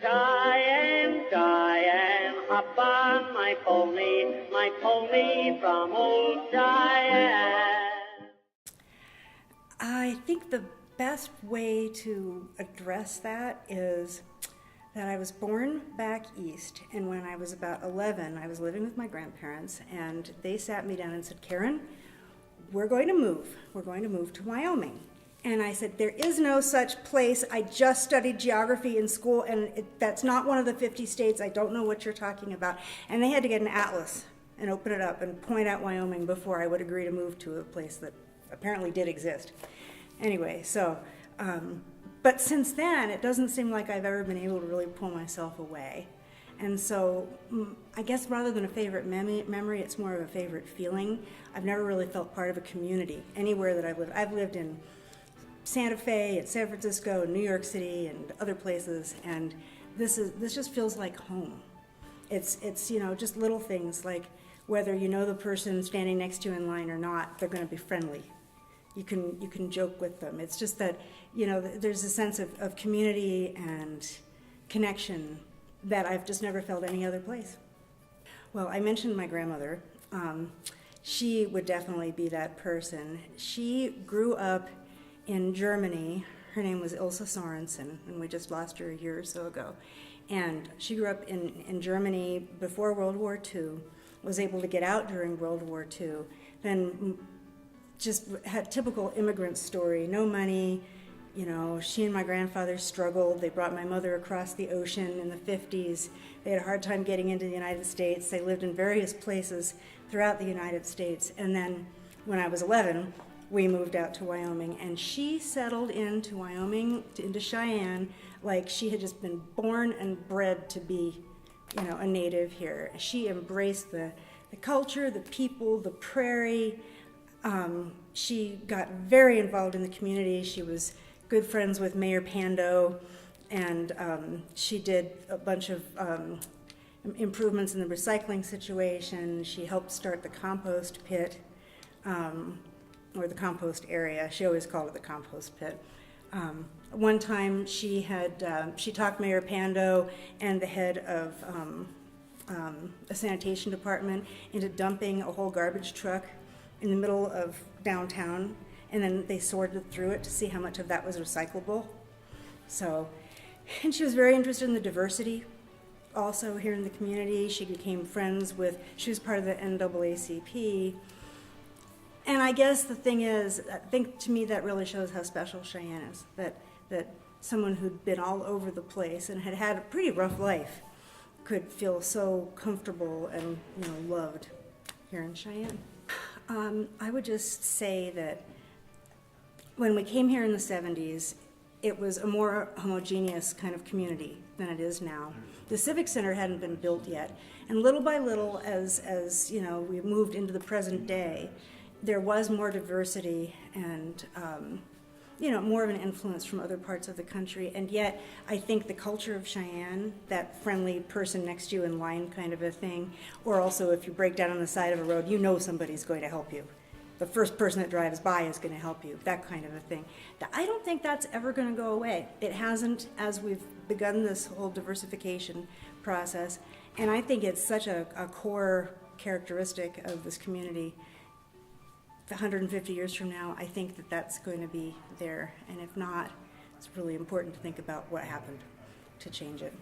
Cheyenne, Cheyenne, hop on my pony from old Cheyenne. I think the best way to address that is that I was born back east, and when I was about 11, I was living with my grandparents, and they sat me down and said, Karin, we're going to move. We're going to move to Wyoming. And I said, there is no such place. I just studied geography in school, and that's not one of the 50 states. I don't know what you're talking about. And they had to get an atlas and open it up and point out Wyoming before I would agree to move to a place that apparently did exist. Anyway, so, but since then, it doesn't seem like I've ever been able to really pull myself away. And so I guess rather than a favorite memory, it's more of a favorite feeling. I've never really felt part of a community anywhere that I've lived. I've lived in Santa Fe, and San Francisco, and New York City, and other places, and this just feels like home. It's just little things like whether you know the person standing next to you in line or not, they're going to be friendly. You can joke with them. It's just that there's a sense of community and connection that I've just never felt any other place. Well, I mentioned my grandmother. She would definitely be that person. She grew up in Germany. Her name was Ilse Sorensen, and we just lost her a year or so ago. And she grew up in Germany before World War II, was able to get out during World War II, then just had typical immigrant story, no money. She and my grandfather struggled. They brought my mother across the ocean in the 50s. They had a hard time getting into the United States. They lived in various places throughout the United States. And then when I was 11, we moved out to Wyoming, and she settled into Wyoming, into Cheyenne, like she had just been born and bred to be, a native here. She embraced the culture, the people, the prairie. She got very involved in the community. She was good friends with Mayor Pando, and she did a bunch of improvements in the recycling situation. She helped start the compost pit, or the compost area. She always called it the compost pit. One time she talked Mayor Pando and the head of a sanitation department into dumping a whole garbage truck in the middle of downtown, and then they sorted through it to see how much of that was recyclable. And she was very interested in the diversity also here in the community. She became friends she was part of the NAACP. And I guess the thing is, I think to me that really shows how special Cheyenne is, that someone who'd been all over the place and had had a pretty rough life could feel so comfortable and loved here in Cheyenne. I would just say that when we came here in the 70s, it was a more homogeneous kind of community than it is now. The Civic Center hadn't been built yet, and little by little, as we moved into the present day, there was more diversity and more of an influence from other parts of the country. And yet, I think the culture of Cheyenne, that friendly person next to you in line kind of a thing, or also if you break down on the side of a road, somebody's going to help you. The first person that drives by is going to help you, that kind of a thing. I don't think that's ever going to go away. It hasn't, as we've begun this whole diversification process. And I think it's such a core characteristic of this community. 150 years from now, I think that's going to be there. And if not, it's really important to think about what happened to change it.